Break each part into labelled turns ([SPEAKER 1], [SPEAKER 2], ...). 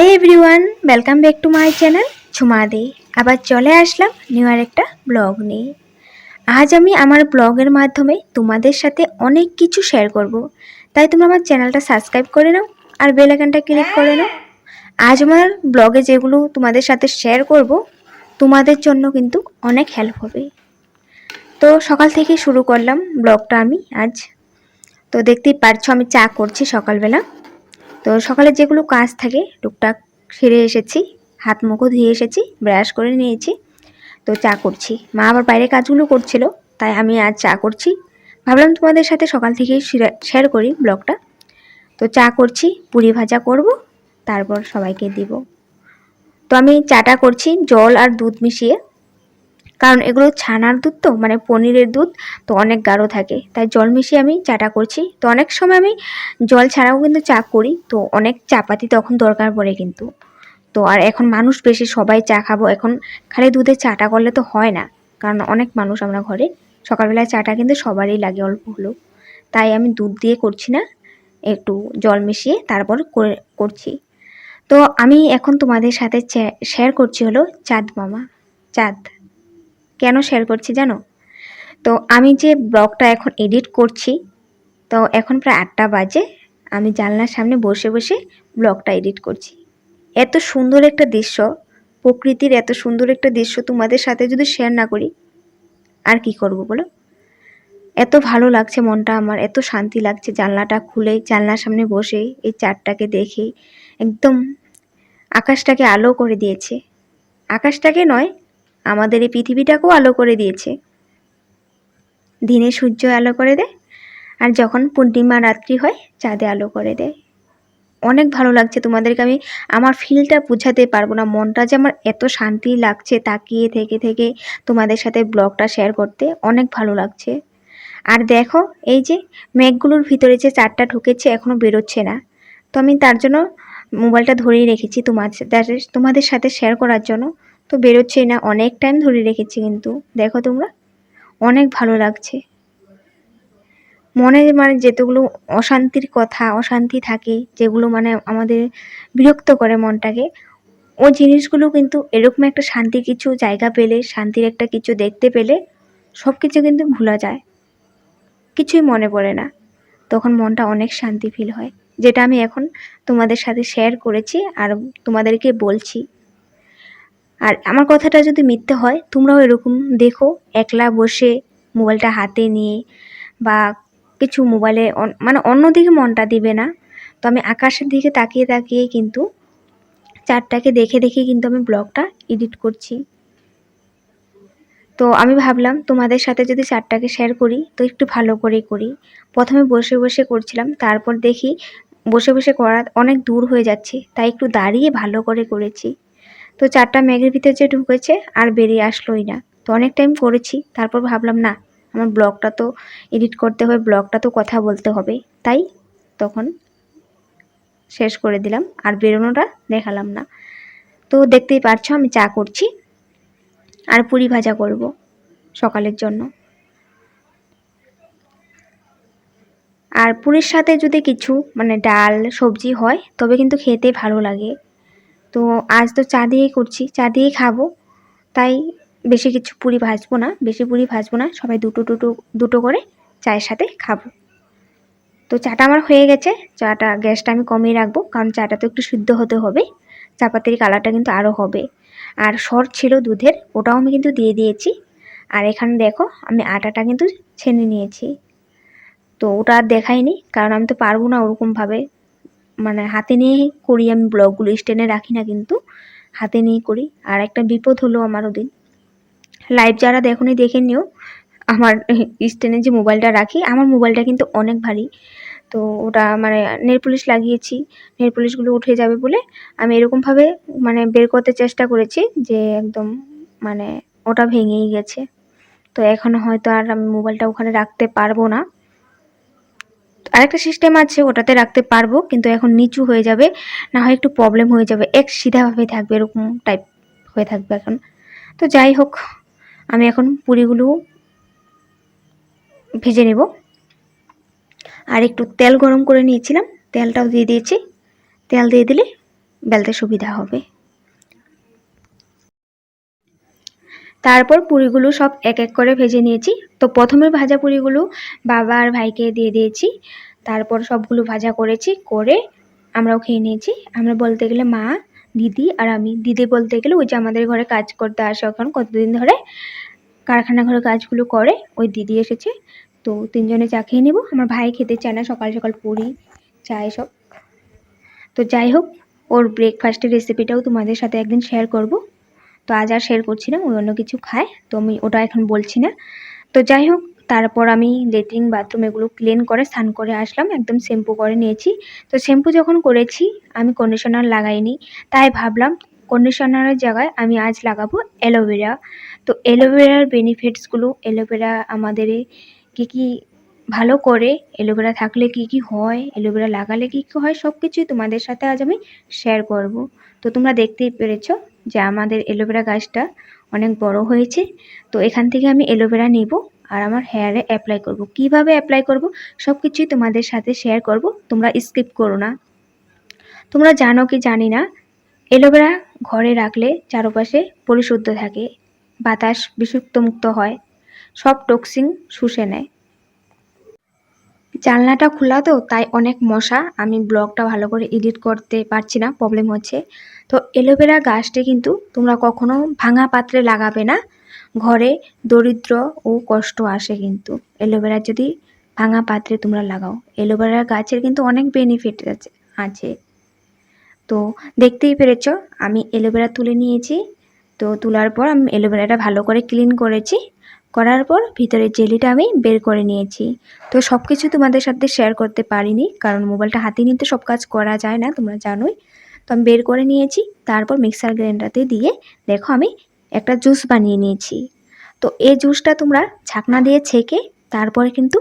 [SPEAKER 1] High everyone, welcome back to my channel ঝুমাদি। আবার চলে আসলাম নিউ আর একটা ব্লগ নিয়ে। আজ আমি আমার ব্লগের মাধ্যমে তোমাদের সাথে অনেক কিছু শেয়ার করব, তাই তোমরা আমার চ্যানেলটা সাবস্ক্রাইব করে নাও আর বেল আইকনটা ক্লিক করে নাও। আজ আমার ব্লগে যেগুলো তোমাদের সাথে শেয়ার করব তোমাদের জন্য কিন্তু অনেক হেল্প হবে। তো সকাল থেকে শুরু করলাম ব্লগটা আমি আজ। তো দেখতেই পারছো আমি চা করছি সকালবেলা। তো সকালে যেগুলো কাজ থাকে টুকটাক সেরে এসেছি, হাত মুখও ধুয়ে এসেছি, ব্রাশ করে নিয়েছি। তো চা করছি, মা আবার বাইরে কাজগুলো করছিল, তাই আমি আজ চা করছি। ভাবলাম তোমাদের সাথে সকাল থেকেই শেয়ার করি ব্লগটা। তো চা করছি, পুরি ভাজা করব, তারপর সবাইকে দিব। তো আমি চাটা করছি জল আর দুধ মিশিয়ে, কারণ এগুলো ছানার দুধ, তো মানে পনিরের দুধ, তো অনেক গাঢ় থাকে, তাই জল মিশিয়ে আমি চাটা করছি। তো অনেক সময় আমি জল ছাড়াও কিন্তু চা করি, তো অনেক চাপাতি তখন দরকার পড়ে কিন্তু। তো আর এখন মানুষ বেশি, সবাই চা খাবো, এখন খালি দুধে চাটা করলে তো হয় না, কারণ অনেক মানুষ আমরা ঘরে। সকালবেলায় চাটা কিন্তু সবারই লাগে অল্প হলেও, তাই আমি দুধ দিয়ে করছি না, একটু জল মিশিয়ে তারপর করছি। তো আমি এখন তোমাদের সাথে শেয়ার করছি হলো চাঁদ মামা। চাঁদ কেন শেয়ার করছি জানো? তো আমি যে ব্লগটা এখন এডিট করছি, তো এখন প্রায় 8টা বাজে, আমি জানলার সামনে বসে বসে ব্লগটা এডিট করছি। এত সুন্দর একটা দৃশ্য, প্রকৃতির এত সুন্দর একটা দৃশ্য তোমাদের সাথে যদি শেয়ার না করি আর কি করব বলো। এত ভালো লাগছে মনটা আমার, এত শান্তি লাগছে জানলাটা খুলে, জানলার সামনে বসে এই চাঁদটাকে দেখে। একদম আকাশটাকে আলো করে দিয়েছে, আকাশটাকে নয়, আমাদের এই পৃথিবীটাকেও আলো করে দিয়েছে। দিনে সূর্য আলো করে দেয়, আর যখন পূর্ণিমা রাত্রি হয় চাঁদে আলো করে দেয়। অনেক ভালো লাগছে, তোমাদেরকে আমি আমার ফিলটা বোঝাতে পারবো না। মনটা যে আমার এত শান্তি লাগছে তাকিয়ে থেকে থেকে তোমাদের সাথে ব্লগটা শেয়ার করতে, অনেক ভালো লাগছে। আর দেখো এই যে মেঘগুলোর ভিতরে যে চাঁদটা ঢুকেছে, এখনো বেরোচ্ছে না, তো আমি তার জন্য মোবাইলটা ধরেই রেখেছি তোমাদের সাথে শেয়ার করার জন্য। তো বেরোচ্ছেই না, অনেক টাইম ধরে রেখেছি, কিন্তু দেখো তোমরা, অনেক ভালো লাগছে। মনে মানে যেতগুলো অশান্তির কথা, অশান্তি থাকে, যেগুলো মানে আমাদের বিরক্ত করে মনটাকে, ও জিনিসগুলো কিন্তু এরকম একটা শান্তি কিছু জায়গা পেলে, শান্তির একটা কিছু দেখতে পেলে সব কিছু কিন্তু ভোলা যায়, কিছুই মনে পড়ে না, তখন মনটা অনেক শান্তি ফিল হয়। যেটা আমি এখন তোমাদের সাথে শেয়ার করেছি আর তোমাদেরকে বলছি। আর আমার কথাটা যদি মিথ্যে হয়, তোমরাও এরকম দেখো, একলা বসে মোবাইলটা হাতে নিয়ে, বা কিছু মোবাইলে মানে অন্যদিকে মনটা দিবে না। তো আমি আকাশের দিকে তাকিয়ে তাকিয়ে কিন্তু চাঁদটাকে দেখে দেখে কিন্তু আমি ব্লগটা এডিট করছি। তো আমি ভাবলাম তোমাদের সাথে যদি চাঁদটাকে শেয়ার করি তো একটু ভালো করে করি। প্রথমে বসে বসে করছিলাম, তারপর দেখি বসে বসে করা অনেক দূর হয়ে যাচ্ছে, তাই একটু দাঁড়িয়ে ভালো করে করেছি। তো চাঁদটা মেঘের ভিতরে যে ঢুকেছে আর বেরিয়ে আসলোই না। তো অনেক টাইম করেছি, তারপর ভাবলাম না, আমার ব্লগটা তো এডিট করতে হবে, ব্লগটা তো কথা বলতে হবে, তাই তখন শেষ করে দিলাম আর বেরোনোটা দেখালাম না। তো দেখতেই পারছো আমি চা করছি আর পুরি ভাজা করব সকালের জন্য। আর পুরির সাথে যদি কিছু মানে ডাল সবজি হয় তবে কিন্তু খেতে ভালো লাগে। তো আজ তো চা দিয়েই করছি, চা দিয়েই খাবো, তাই বেশি কিছু পুরি ভাজবো না, বেশি পুরি ভাজবো না, সবাই দুটো দুটো দুটো করে চায়ের সাথে খাবো। তো চাটা আমার হয়ে গেছে, চাটা গ্যাসটা আমি কমিয়ে রাখবো, কারণ চাটা তো একটু সিদ্ধ হতে হবে, চাপাতির কালারটা কিন্তু আরও হবে। আর সর ছিল দুধের, ওটাও আমি কিন্তু দিয়ে দিয়েছি। আর এখানে দেখো আমি আটাটা কিন্তু ছেনে নিয়েছি। তো ওটা আর দেখাইনি, কারণ আমি তো পারবো না ওরকমভাবে, মানে হাতে নিয়ে করি আমি ব্লগগুলো, স্ট্যান্ডে রাখি না কিন্তু, হাতে নিয়ে করি। আর একটা বিপদ হলো আমার ওদিন, লাইভ যারা দেখোনি দেখে নিও, আমার স্ট্যান্ডে যে মোবাইলটা রাখি, আমার মোবাইলটা কিন্তু অনেক ভারী। তো ওটা মানে নেল পলিশ লাগিয়েছি, নেল পলিশগুলো উঠে যাবে বলে আমি এরকমভাবে মানে বের করতে চেষ্টা করেছি, যে একদম মানে ওটা ভেঙেই গেছে। তো এখন হয়তো আর আমি মোবাইলটা ওখানে রাখতে পারবো না। আরেকটা সিস্টেম আছে, ওটাতে রাখতে পারবো, কিন্তু এখন নিচু হয়ে যাবে, না হয় একটু প্রবলেম হয়ে যাবে, এক সিধাভাবে থাকবে, এরকম টাইপ হয়ে থাকবে এখন। তো যাই হোক, আমি এখন পুরিগুলো ভেজে নেব। আর একটু তেল গরম করে নিয়েছিলাম, তেলটাও দিয়ে দিয়েছি। তেল দিয়ে দিলে বেলতে সুবিধা হবে। তারপর পুরিগুলো সব এক এক করে ভেজে নিয়েছি। তো প্রথমে ভাজা পুরিগুলো বাবা আর ভাইকে দিয়ে দিয়েছি। তারপর সবগুলো ভাজা করেছি, করে আমরাও খেয়ে নিয়েছি। আমরা বলতে গেলে মা, দিদি আর আমি। দিদি বলতে গেলে ওই যে আমাদের ঘরে কাজ করতে আসে, এখন কতদিন ধরে কারখানা ঘরে কাজগুলো করে, ওই দিদি এসেছে। তো তিনজনে চা খেয়ে নেব। আমার ভাই খেতে চায় না সকাল সকাল পুরি চা এসব। তো যাই হোক, ওর ব্রেকফাস্টের রেসিপিটাও তোমাদের সাথে একদিন শেয়ার করব। তো আজ আর শেয়ার করছি না, ওই অন্য কিছু খায়, তো আমি ওটা এখন বলছি না। তো যাই হোক, তারপর আমি লেট্রিন বাথরুম এগুলো ক্লিন করে স্নান করে আসলাম, একদম শ্যাম্পু করে নিয়েছি। তো শ্যাম্পু যখন করেছি আমি কন্ডিশনার লাগাইনি, তাই ভাবলাম কন্ডিশনারের জায়গায় আমি আজ লাগাবো অ্যালোভেরা। তো অ্যালোভেরার বেনিফিটসগুলো, অ্যালোভেরা আমাদের কী কী ভালো করে, অ্যালোভেরা থাকলে কি কি হয়, অ্যালোভেরা লাগালে কি কি হয়, সব কিছুই তোমাদের সাথে আজ আমি শেয়ার করব। তো তোমরা দেখতেই পেরেছো যে আমাদের অ্যালোভেরা গাছটা অনেক বড় হয়েছে। তো এখান থেকে আমি অ্যালোভেরা নিব আর আমার হেয়ারে অ্যাপ্লাই করব। কিভাবে অ্যাপ্লাই করব সব কিছুই তোমাদের সাথে শেয়ার করব, তোমরা স্কিপ করো না। তোমরা জানো কি জানি না, অ্যালোভেরা ঘরে রাখলে চারপাশে পরিশুদ্ধ থাকে, বাতাস বিষাক্ত মুক্ত হয়, সব টক্সিন শুষে নেয়। জানলাটা খোলা তো তাই অনেক মশা, আমি ব্লগটা ভালো করে এডিট করতে পারছি না, প্রবলেম হচ্ছে। তো অ্যালোভেরা গাছটি কিন্তু তোমরা কখনো ভাঙা পাত্রে লাগাবে না, ঘরে দরিদ্র ও কষ্ট আসে কিন্তু অ্যালোভেরা যদি ভাঙা পাত্রে তোমরা লাগাও। অ্যালোভেরা গাছের কিন্তু অনেক বেনিফিট আছে। তো দেখতেই পেরেছ আমি অ্যালোভেরা তুলে নিয়েছি। তো তোলার পর আমি অ্যালোভেরাটা ভালো করে ক্লিন করেছি, করার পর ভিতরের জেলিটা আমি বের করে নিয়েছি। তো সব কিছু তোমাদের সাথে শেয়ার করতে পারিনি, কারণ মোবাইলটা হাতে নিতে সব কাজ করা যায় না, তোমরা জানোই। তো আমি বের করে নিয়েছি, তারপর মিক্সার গ্রাইন্ডারতে দিয়ে দেখো আমি একটা জুস বানিয়ে নিয়েছি। তো এই জুসটা তোমরা ছাকনা দিয়ে ছেঁকে তারপরে কিন্তু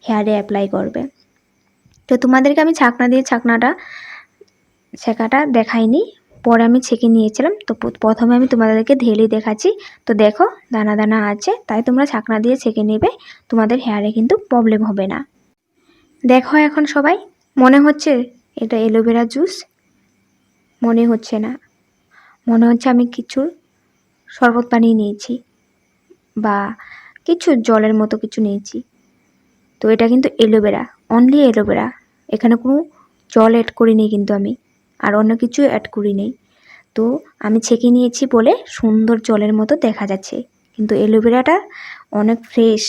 [SPEAKER 1] হেয়ারে অ্যাপ্লাই করবে। তো তোমাদেরকে আমি ছাকনা দিয়ে ছেঁকাটা দেখাইনি, পরে আমি ছেঁকে নিয়েছিলাম। তো প্রথমে আমি তোমাদেরকে ঢেলে দেখাচ্ছি। তো দেখো দানা দানা আছে, তাই তোমরা ছাকনা দিয়ে ছেঁকে নেবে, তোমাদের হেয়ারে কিন্তু প্রবলেম হবে না। দেখো এখন সবাই, মনে হচ্ছে এটা অ্যালোভেরা জুস? মনে হচ্ছে না, মনে হচ্ছে আমি কিছুর শরবত বানিয়ে নিয়েছি বা কিছু জলের মতো কিছু নিয়েছি। তো এটা কিন্তু অ্যালোভেরা, অনলি অ্যালোভেরা, এখানে কোনো জল অ্যাড করিনি কিন্তু আমি, আর অন্য কিছু অ্যাড করি নেই। তো আমি ছেঁকে নিয়েছি বলে সুন্দর জলের মতো দেখা যাচ্ছে, কিন্তু অ্যালোভেরাটা অনেক ফ্রেশ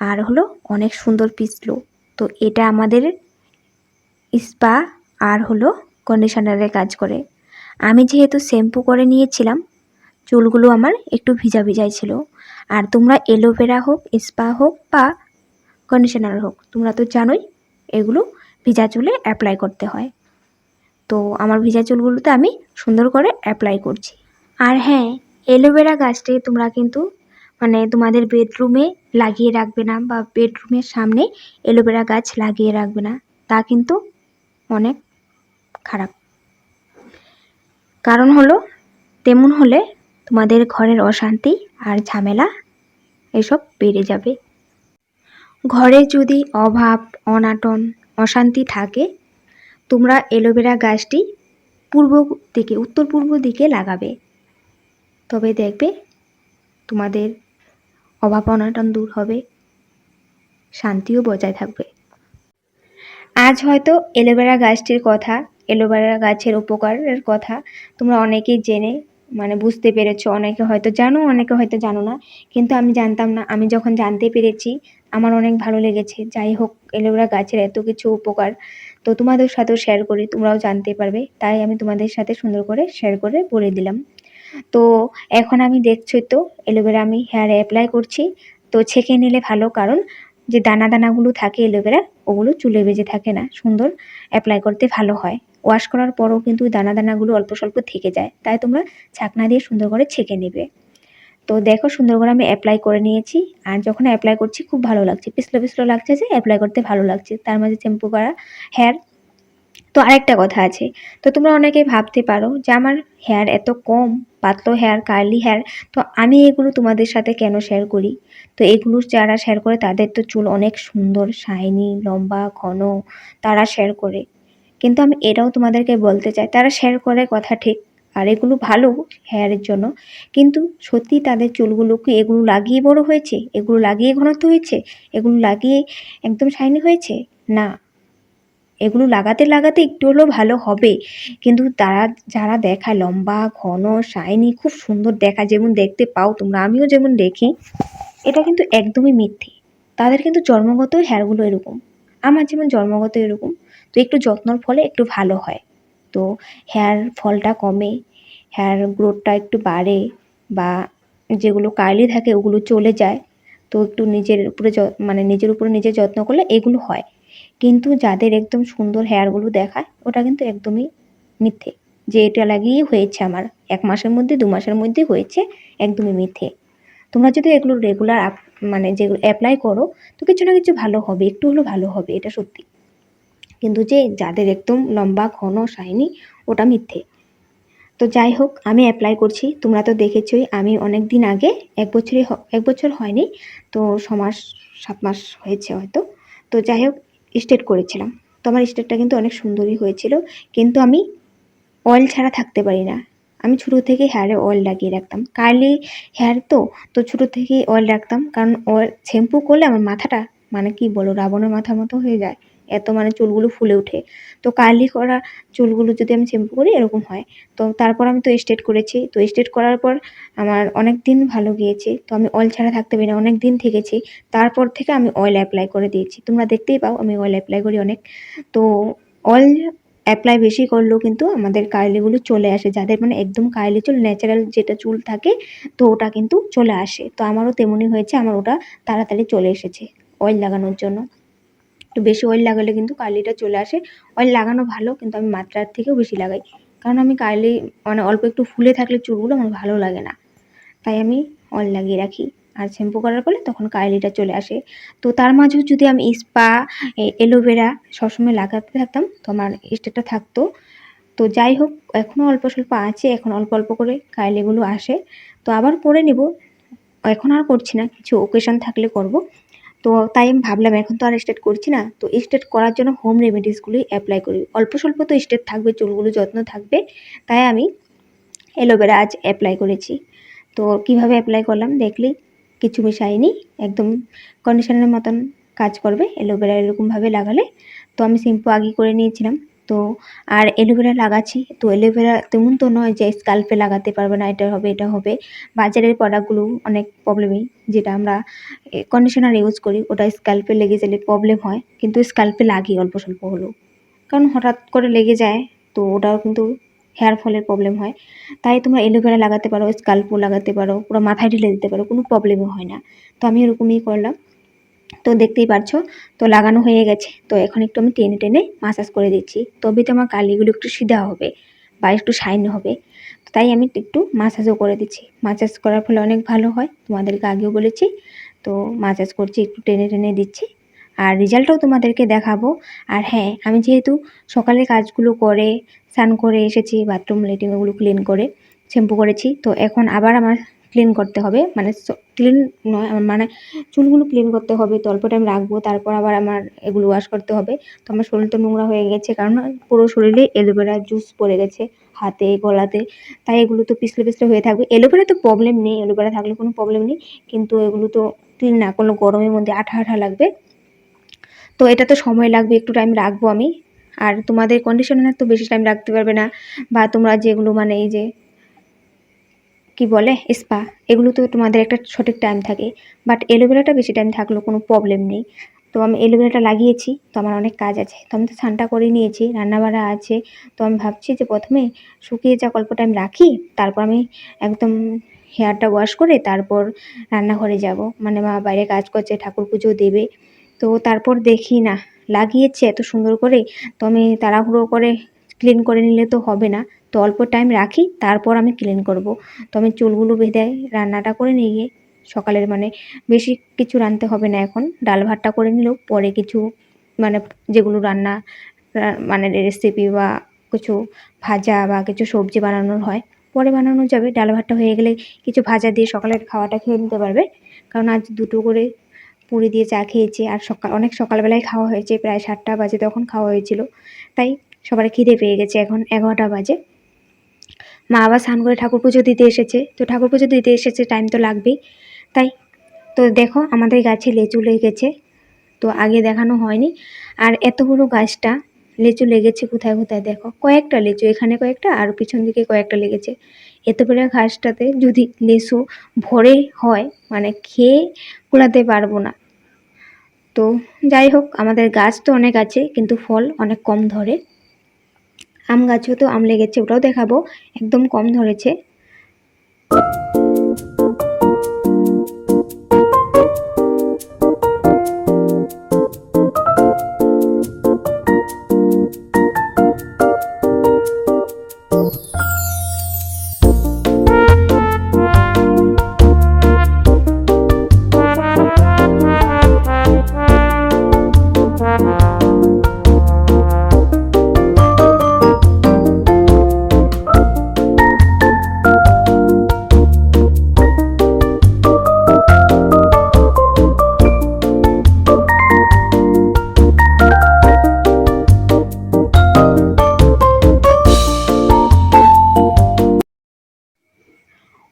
[SPEAKER 1] আর হলো অনেক সুন্দর পিছলো। তো এটা আমাদের স্পা আর হলো কন্ডিশনারের কাজ করে। আমি যেহেতু শ্যাম্পু করে নিয়েছিলাম, চুলগুলো আমার একটু ভিজা ভিজাই ছিল। আর তোমরা অ্যালোভেরা হোক, স্পা হোক বা কন্ডিশনার হোক, তোমরা তো জানোই এগুলো ভিজা চুলে অ্যাপ্লাই করতে হয়। তো আমার ভিজা চুলগুলোতে আমি সুন্দর করে অ্যাপ্লাই করছি। আর হ্যাঁ, অ্যালোভেরা গাছটি তোমরা কিন্তু মানে তোমাদের বেডরুমে লাগিয়ে রাখবে না, বা বেডরুমের সামনে অ্যালোভেরা গাছ লাগিয়ে রাখবে না, তা কিন্তু অনেক খারাপ। কারণ হলো, তেমন হলে তোমাদের ঘরের অশান্তি আর ঝামেলা এসব বেড়ে যাবে। ঘরে যদি অভাব, অনাটন, অশান্তি থাকে, তোমরা অ্যালোভেরা গাছটি পূর্ব দিকে, উত্তর পূর্ব দিকে লাগাবে, তবে দেখবে তোমাদের অভাব অনাটন দূর হবে, শান্তিও বজায় থাকবে। আজ হয়তো অ্যালোভেরা গাছটির কথা, অ্যালোভেরা গাছের উপকারের কথা তোমরা অনেকেই জেনে মানে বুঝতে পেরেছো, অনেকে হয়তো জানো, অনেকে হয়তো জানো না, কিন্তু আমি জানতাম না। আমি যখন জানতে পেরেছি আমার অনেক ভালো লেগেছে। যাই হোক, অ্যালোভেরা গাছের এত কিছু উপকার তো তোমাদের সাথেও শেয়ার করি, তোমরাও জানতে পারবে, তাই আমি তোমাদের সাথে সুন্দর করে শেয়ার করে বলে দিলাম। তো এখন আমি দেখছোই তো অ্যালোভেরা আমি হেয়ারে অ্যাপ্লাই করছি। তো ছেঁকে নিলে ভালো, কারণ যে দানা দানাগুলো থাকে অ্যালোভেরার, ওগুলো চুলে বেজে থাকে না, সুন্দর অ্যাপ্লাই করতে ভালো হয়। ওয়াশ করার পরও কিন্তু দানা দানাগুলো অল্প স্বল্প থেকে যায়, তাই তোমরা ছাকনা দিয়ে সুন্দর করে ছেঁকে নেবে। তো দেখো সুন্দর করে আমি অ্যাপ্লাই করে নিয়েছি, আর যখন অ্যাপ্লাই করছি খুব ভালো লাগছে, পিছলো পিছলো লাগছে, যে অ্যাপ্লাই করতে ভালো লাগছে, তার মাঝে শ্যাম্পু করা হেয়ার। তো আরেকটা কথা আছে, তো তোমরা অনেকেই ভাবতে পারো যে আমার হেয়ার এত কম, পাতলো হেয়ার, কার্লি হেয়ার, তো আমি এগুলো তোমাদের সাথে কেন শেয়ার করি? তো এগুলো যারা শেয়ার করে তাদের তো চুল অনেক সুন্দর, শাইনি, লম্বা, ঘন, তারা শেয়ার করে। কিন্তু আমি এটাও তোমাদেরকে বলতে চাই, তারা শেয়ার করে কথা ঠিক, আর এগুলো ভালো হেয়ারের জন্য, কিন্তু সত্যি তাদের চুলগুলো কি এগুলো লাগিয়ে বড় হয়েছে, এগুলো লাগিয়ে ঘনত্ব হয়েছে, এগুলো লাগিয়ে একদম শাইনি হয়েছে? না, এগুলো লাগাতে লাগাতে একটু হলেও ভালো হবে, কিন্তু তারা যারা দেখায় লম্বা ঘন শাইনি খুব সুন্দর দেখা, যেমন দেখতে পাও তোমরা, আমিও যেমন দেখি, এটা কিন্তু একদমই মিথ্যে। তাদের কিন্তু জন্মগত হেয়ারগুলো এরকম, আমার যেমন জন্মগত এরকম। তো একটু যত্নর ফলে একটু ভালো হয়, তো হেয়ার ফলটা কমে, হেয়ার গ্রোথটা একটু বাড়ে, বা যেগুলো কার্লি থাকে ওগুলো চলে যায়। তো একটু নিজের উপরে মানে নিজের উপরে নিজে যত্ন করলে এগুলো হয়, কিন্তু যাদের একদম সুন্দর হেয়ারগুলো দেখায় ওটা কিন্তু একদমই মিথ্যে, যে এটা লাগিয়েই হয়েছে আমার 1 মাসের মধ্যে 2 মাসের মধ্যে হয়েছে, একদমই মিথ্যে। তোমরা যদি এগুলো রেগুলার মানে যেগুলো অ্যাপ্লাই করো, তো কিছু না কিছু ভালো হবে, একটু হলেও ভালো হবে, এটা সত্যি। কিন্তু যে যাদের একদম লম্বা ঘন শাইনি, ওটা মিথ্যে। তো যাই হোক, আমি অ্যাপ্লাই করছি, তোমরা তো দেখেছই, আমি অনেক দিন আগে 1 বছর হয়নি, তো 6 মাস 7 মাস হয়েছে হয়তো। তো যাই হোক, স্ট্রেট করেছিলাম, তো আমার স্ট্রেটটা কিন্তু অনেক সুন্দরই হয়েছিল, কিন্তু আমি অয়েল ছাড়া থাকতে পারি না। আমি ছোটো থেকেই হেয়ারে অয়েল লাগিয়ে রাখতাম, কার্লি হেয়ার তো, তো ছোটো থেকেই অয়েল রাখতাম, কারণ অয়েল শ্যাম্পু করলে আমার মাথাটা মানে কি বলো, রাবণের মাথার মতো হয়ে যায়, এত মানে চুলগুলো ফুলে ওঠে। তো কার্লি করা চুলগুলো যদি আমি শ্যাম্পু করি এরকম হয়। তো তারপর আমি তো স্ট্রেট করেছি, তো স্ট্রেট করার পর আমার অনেক দিন ভালো গিয়েছে, তো আমি অয়েল ছাড়া থাকতে পারি না, অনেক দিন থেকেছি। তারপর থেকে আমি অয়েল অ্যাপ্লাই করে দিয়েছি, তোমরা দেখতেই পাও আমি অয়েল অ্যাপ্লাই করি অনেক। তো অয়েল অ্যাপ্লাই বেশি করলেও কিন্তু আমাদের কার্লিগুলো চলে আসে, যাদের মানে একদম কার্লি চুল, ন্যাচারাল যেটা চুল থাকে, তো ওটা কিন্তু চলে আসে। তো আমারও তেমনই হয়েছে, আমার ওটা তাড়াতাড়ি চলে এসেছে অয়েল লাগানোর জন্য। একটু বেশি অয়েল লাগালে কিন্তু কার্লিটা চলে আসে। অয়েল লাগানো ভালো, কিন্তু আমি মাত্রার থেকেও বেশি লাগাই, কারণ আমি কার্লি মানে অল্প একটু ফুলে থাকলে চুলগুলো আমার ভালো লাগে না, তাই আমি অয়েল লাগিয়ে রাখি। আর শ্যাম্পু করার ফলে তখন কার্লিটা চলে আসে। তো তার মাঝেও যদি আমি স্পা, অ্যালোভেরা সবসময় লাগাতে থাকতাম, তো আমার স্টেটটা থাকতো। তো যাই হোক, এখনও অল্প স্বল্প আছে, এখন অল্প অল্প করে কার্লিগুলো আসে, তো আবার করে নেব। এখন আর করছি না, কিছু ওকেশন থাকলে করব। তো তাই আমি ভাবলাম এখন তো আর স্ট্রেট করছি না, তো স্ট্রেট করার জন্য হোম রেমেডিসগুলোই অ্যাপ্লাই করি, অল্প স্বল্প তো স্ট্রেট থাকবে, চুলগুলো যত্ন থাকবে, তাই আমি অ্যালোভেরা আজ অ্যাপ্লাই করেছি। তো কিভাবে অ্যাপ্লাই করলাম দেখলেই, কিছু মিশাইনি, একদম কন্ডিশনারের মতন কাজ করবে অ্যালোভেরা এরকমভাবে লাগালে। তো আমি শ্যাম্পু আগে করে নিয়েছিলাম। তো আর অ্যালোভেরা লাগাচ্ছি, তো অ্যালোভেরা তেমন তো নয় যে স্কাল্পে লাগাতে পারবে না, এটা হবে এটা হবে। বাজারের প্রোডাক্টগুলো অনেক প্রবলেমই, যেটা আমরা কন্ডিশনার ইউজ করি ওটা স্কাল্পে লেগে গেলে প্রবলেম হয়, কিন্তু স্কাল্পে লাগে অল্প স্বল্প হলেও, কারণ হঠাৎ করে লেগে যায়, তো ওটাও কিন্তু হেয়ার ফলের প্রবলেম হয়। তাই তোমরা অ্যালোভেরা লাগাতে পারো, স্কাল্পও লাগাতে পারো, পুরো মাথায় ঢেলে দিতে পারো, কোনো প্রবলেমও হয় না। তো আমি এরকমই করলাম। তো দেখতেই পারছো, তো লাগানো হয়ে গেছে, তো এখন একটু আমি টেনে টেনে মাসাজ করে দিচ্ছি, তবে তো আমার কালিগুলো একটু সিধা হবে বা একটু শাইন হবে। তাই আমি একটু মাসাজও করে দিচ্ছি, মাসাজ করার ফলে অনেক ভালো হয়, তোমাদেরকে আগেও বলেছি। তো মাসাজ করছি, একটু টেনে টেনে দিচ্ছি, আর রেজাল্টটাও তোমাদেরকে দেখাবো। আর হ্যাঁ, আমি যেহেতু সকালে কাজগুলো করে স্নান করে এসেছি, বাথরুম লেট্রিন ওগুলো ক্লিন করে শ্যাম্পু করেছি, তো এখন আবার আমার ক্লিন করতে হবে, মানে ক্লিন নয়, আমার মানে চুলগুলো ক্লিন করতে হবে, তো অল্প টাইম রাখবো, তারপর আবার আমার এগুলো ওয়াশ করতে হবে। তো আমার শরীরটা নোংরা হয়ে গেছে, কারণ পুরো শরীরে অ্যালোভেরা জুস পড়ে গেছে, হাতে গলাতে, তাই এগুলো তো পিছলে পিছলে হয়ে থাকবে। অ্যালোভেরা তো প্রবলেম নেই, অ্যালোভেরা থাকলে কোনো প্রবলেম নেই, কিন্তু এগুলো তো ক্লিন না করলে গরমের মধ্যে আঠা আঠা লাগবে, তো এটা তো সময় লাগবে, একটু টাইম রাখবো আমি। আর তোমাদের কন্ডিশনার তো বেশি টাইম রাখতে পারবে না, বা তোমরা যেগুলো মানে এই যে কি বলে স্পা, এগুলো তো তোমাদের একটা সঠিক টাইম থাকে, বাট অ্যালোভেরাটা বেশি টাইম থাকলেও কোনো প্রবলেম নেই। তো আমি অ্যালোভেরাটা লাগিয়েছি, তো আমার অনেক কাজ আছে, তো আমি তো স্নানটা করে নিয়েছি, রান্নাবাড়া আছে। তো আমি ভাবছি যে প্রথমে শুকিয়ে যাক, অল্প টাইম রাখি, তারপর আমি একদম হেয়ারটা ওয়াশ করে তারপর রান্নাঘরে যাব, মানে মা বাইরে কাজ করছে, ঠাকুর পুজো দেবে। তো তারপর দেখি না, লাগিয়েছে এত সুন্দর করে, তো আমি তাড়াহুড়ো করে ক্লিন করে নিলে তো হবে না, তো অল্প টাইম রাখি, তারপর আমি ক্লিন করব। তো আমি চুলগুলো বেঁধে রান্নাটা করে নিয়ে সকালের মানে বেশি কিছু রাঁধতে হবে না, এখন ডাল ভাতটা করে নিলেও পরে কিছু মানে যেগুলো রান্না মানে রেসিপি বা কিছু ভাজা বা কিছু সবজি বানানোর হয় পরে বানানো যাবে। ডাল ভাতটা হয়ে গেলে কিছু ভাজা দিয়ে সকালের খাওয়াটা খেয়ে নিতে পারবে, কারণ আজ দুটো করে পুরি দিয়ে চা খেয়েছি, আর অনেক সকালবেলায় খাওয়া হয়েছে, প্রায় 7টা বাজে তখন খাওয়া হয়েছিল, তাই সবার খিদে পেয়ে গেছে, এখন 11টা বাজে। মা আবার স্নান করে ঠাকুর পুজো দিতে এসেছে, তো ঠাকুর পুজো দিতে এসেছে, টাইম তো লাগবেই। তাই তো দেখো আমাদের গাছে লেচু লেগেছে, তো আগে দেখানো হয়নি। আর এত বড় গাছটা লিচু লেগেছে কোথায় কোথায় দেখো, কয়েকটা লিচু, এখানে কয়েকটা আর পিছন দিকে কয়েকটা লেগেছে। এত বড় ঘাসটাতে যদি লিচু ভরে হয় মানে খেয়ে কুলাতে পারবো না। তো যাই হোক, আমাদের গাছ তো অনেক আছে কিন্তু ফল অনেক কম ধরে। আম গাছেও তো আম লেগেছে, ওটাও দেখাবো, একদম কম ধরেছে।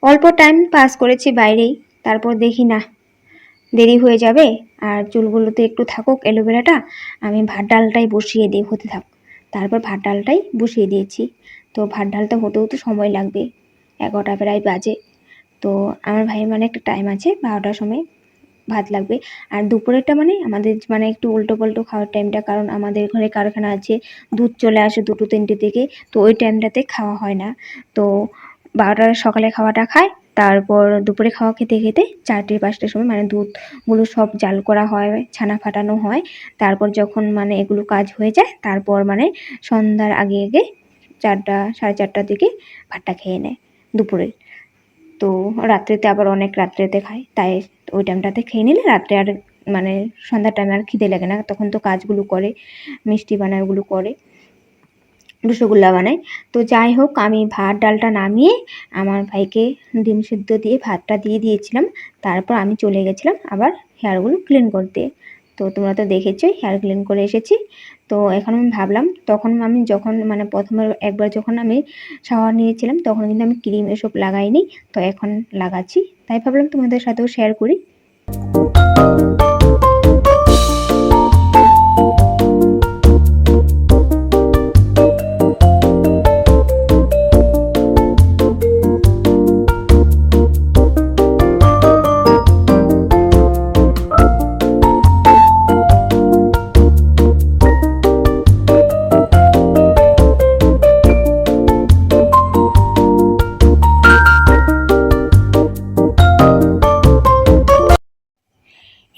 [SPEAKER 1] অল্প টাইম পাস করেছি বাইরেই, তারপর দেখি না দেরি হয়ে যাবে, আর চুলগুলোতে একটু থাকুক অ্যালোভেরাটা, আমি ভাত ডালটাই বসিয়ে দিই, হতে থাক। তারপর ভাত ডালটাই বসিয়ে দিয়েছি। তো ভাত ডালটা হতেও তো সময় লাগবে, 11টা প্রায় বাজে। তো আমার ভাইয়ের মানে একটা টাইম আছে, 12টার সময় ভাত লাগবে। আর দুপুরেরটা মানে আমাদের মানে একটু উল্টো পাল্টো খাওয়ার টাইমটা, কারণ আমাদের ঘরে কারখানা আছে, দুধ চলে আসে 2টো 3টে থেকে, তো ওই টাইমটাতে খাওয়া হয় না। তো 12টার সকালে খাওয়াটা খায়, তারপর দুপুরে খাওয়া খেতে খেতে 4টে 5টার সময় মানে দুধগুলো সব জাল করা হয়, ছানা ফাটানো হয়। তারপর যখন মানে এগুলো কাজ হয়ে যায়, তারপর মানে সন্ধ্যার আগে আগে 4টা 4:30টার দিকে ভাতটা খেয়ে নেয় দুপুরে। তো রাত্রেতে আবার অনেক রাত্রেতে খায়, তাই ওই টাইমটাতে খেয়ে নিলে রাত্রে আর মানে সন্ধ্যার টাইমে আর খিদে লাগে না, তখন তো কাজগুলো করে, মিষ্টি বানায়, ওগুলো করে, রসগোল্লা বানায়। তো যাই হোক, আমি ভাত ডালটা নামিয়ে আমার ভাইকে ডিম সিদ্ধ দিয়ে ভাতটা দিয়ে দিয়েছিলাম। তারপর আমি চলে গেছিলাম আবার হেয়ারগুলো ক্লিন করতে। তো তোমরা তো দেখেছোই, হেয়ার ক্লিন করে এসেছি। তো এখন আমি ভাবলাম, তখন আমি যখন মানে প্রথমে একবার যখন আমি শাওয়ার নিয়েছিলাম তখন কিন্তু আমি ক্রিম এসব লাগাইনি, তো এখন লাগাচ্ছি, তাই ভাবলাম তোমাদের সাথেও শেয়ার করি।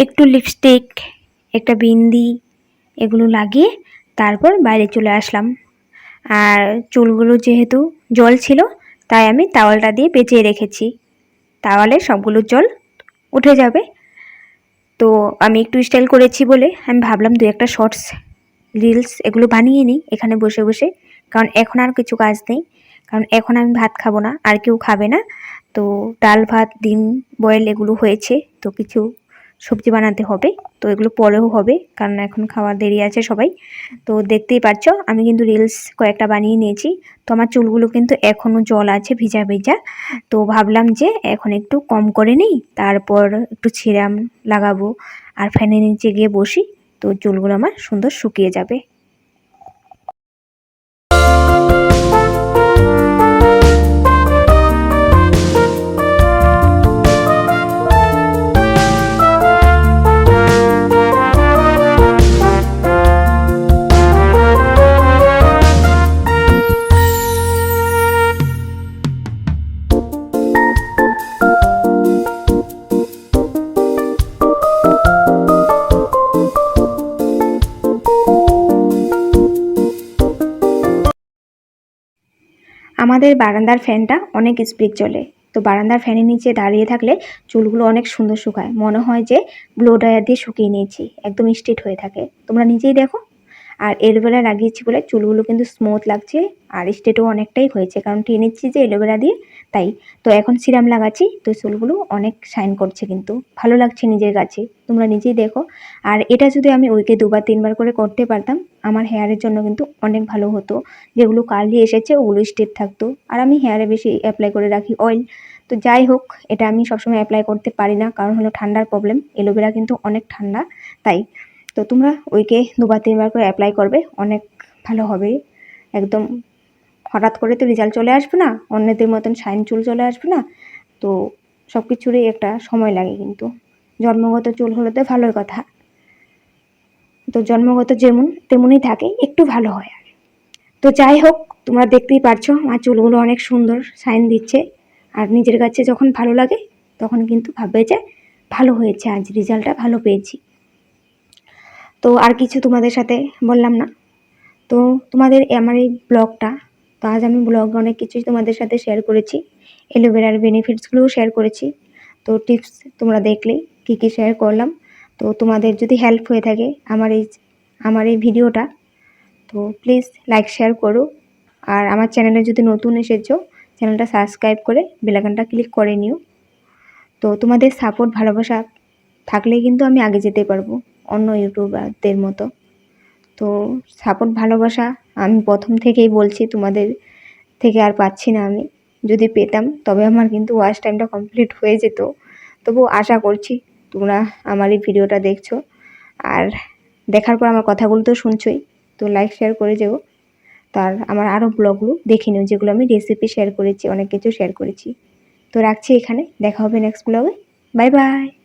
[SPEAKER 1] একটু লিপস্টিক, একটা বিন্দি, এগুলো লাগিয়ে তারপর বাইরে চলে আসলাম। আর চুলগুলো যেহেতু জল ছিল, তাই আমি তাওয়ালটা দিয়ে পেঁচিয়ে রেখেছি, তাওয়ালে সবগুলো জল উঠে যাবে। তো আমি একটু স্টাইল করেছি বলে আমি ভাবলাম 2-একটা শর্টস রিলস এগুলো বানিয়ে নিই এখানে বসে বসে, কারণ এখন আর কিছু কাজ নেই, কারণ এখন আমি ভাত খাবো না, আর কেউ খাবে না। তো ডাল ভাত ডিম বয়েল এগুলো হয়েছে, তো কিছু সবজি বানাতে হবে, তো এগুলো পরেও হবে, কারণ এখন খাওয়ার দেরি আছে সবাই। তো দেখতেই পাচ্ছ আমি কিন্তু রিলস কয়েকটা বানিয়ে নিয়েছি। তো আমার চুলগুলো কিন্তু এখনও জল আছে, ভিজা ভিজা। তো ভাবলাম যে এখন একটু কম করে নিই, তারপর একটু সিরাম লাগাবো আর ফ্যানের নিচে গিয়ে বসি, তো চুলগুলো আমার সুন্দর শুকিয়ে যাবে। আমাদের বারান্দার ফ্যানটা অনেক স্পিড চলে, তো বারান্দার ফ্যানের নিচে দাঁড়িয়ে থাকলে চুলগুলো অনেক সুন্দর শুকায়, মনে হয় যে ব্লো ড্রায়ার দিয়ে শুকিয়ে নিয়েছি, একদম স্ট্রেট হয়ে থাকে, তোমরা নিজেই দেখো। আর এলোভেরা লাগিয়েছি বলে চুলগুলো কিন্তু স্মুথ লাগছে আর স্ট্রেটও অনেকটাই হয়েছে, কারণ টেনে নিচ্ছি যে এলোভেরা দিয়ে, তাই। তো এখন সিরাম লাগাচ্ছি, তো চুলগুলো অনেক শাইন করছে, কিন্তু ভালো লাগছে নিজের কাছে, তোমরা নিজেই দেখো। আর এটা যদি আমি উইকে 2-3 বার করে করতে পারতাম, আমার হেয়ারের জন্য কিন্তু অনেক ভালো হতো। যেগুলো কার্লি এসেছে ওগুলো স্ট্রেট থাকতো। আর আমি হেয়ারে বেশি অ্যাপ্লাই করে রাখি অয়েল। তো যাই হোক, এটা আমি সবসময় অ্যাপ্লাই করতে পারি না, কারণ হলো ঠান্ডার প্রবলেম, এলোভেরা কিন্তু অনেক ঠান্ডা, তাই। তো তোমরা উইকে 2-3 বার করে অ্যাপ্লাই করবে, অনেক ভালো হবে। একদম হঠাৎ করে তো রেজাল্ট চলে আসবে না, অন্যদের মতন শাইন চুল চলে আসবে না। তো সব কিছুরই একটা সময় লাগে, কিন্তু জন্মগত চুল হলে তো ভালোই কথা। তো জন্মগত যেমন তেমনই থাকে, একটু ভালো হয় আর। তো যাই হোক, তোমরা দেখতেই পারছো আমার চুলগুলো অনেক সুন্দর শাইন দিচ্ছে। আর নিজের কাছে যখন ভালো লাগে তখন কিন্তু ভাববে যে ভালো হয়েছে, আজ রেজাল্টটা ভালো পেয়েছি। তো আর কিছু তোমাদের সাথে বললাম না। তো তোমাদের আমার এই ব্লগটা, তো আজ আমি ব্লগে অনেক কিছুই তোমাদের সাথে শেয়ার করেছি, এলোভেরার বেনিফিটসগুলোও শেয়ার করেছি। তো টিপস তোমরা দেখলেই কী কী শেয়ার করলাম। তো তোমাদের যদি হেল্প হয়ে থাকে আমার এই ভিডিওটা, তো প্লিজ লাইক শেয়ার করো। আর আমার চ্যানেলে যদি নতুন এসেছো, চ্যানেলটা সাবস্ক্রাইব করে বেল আইকনটা ক্লিক করে নিও। তো তোমাদের সাপোর্ট ভালোবাসা থাকলে কিন্তু আমি আগে যেতে পারবো অন্য ইউটিউবারদের মতো। তো সাপোর্ট ভালোবাসা আমি প্রথম থেকেই বলছি, তোমাদের থেকে আর পাচ্ছি না আমি। যদি পেতাম তবে আমার কিন্তু ওয়াচ টাইমটা কমপ্লিট হয়ে যেত। তবু আশা করছি তোমরা আমার এই ভিডিওটা দেখছো, আর দেখার পর আমার কথাগুলো তো শুনছোই। তো লাইক শেয়ার করে যেও। তার আমার আরও ব্লগগুলো দেখে নিও, যেগুলো আমি রেসিপি শেয়ার করেছি, অনেক কিছু শেয়ার করেছি। তো রাখছি এখানে, দেখা হবে নেক্সট ব্লগে। Bye bye.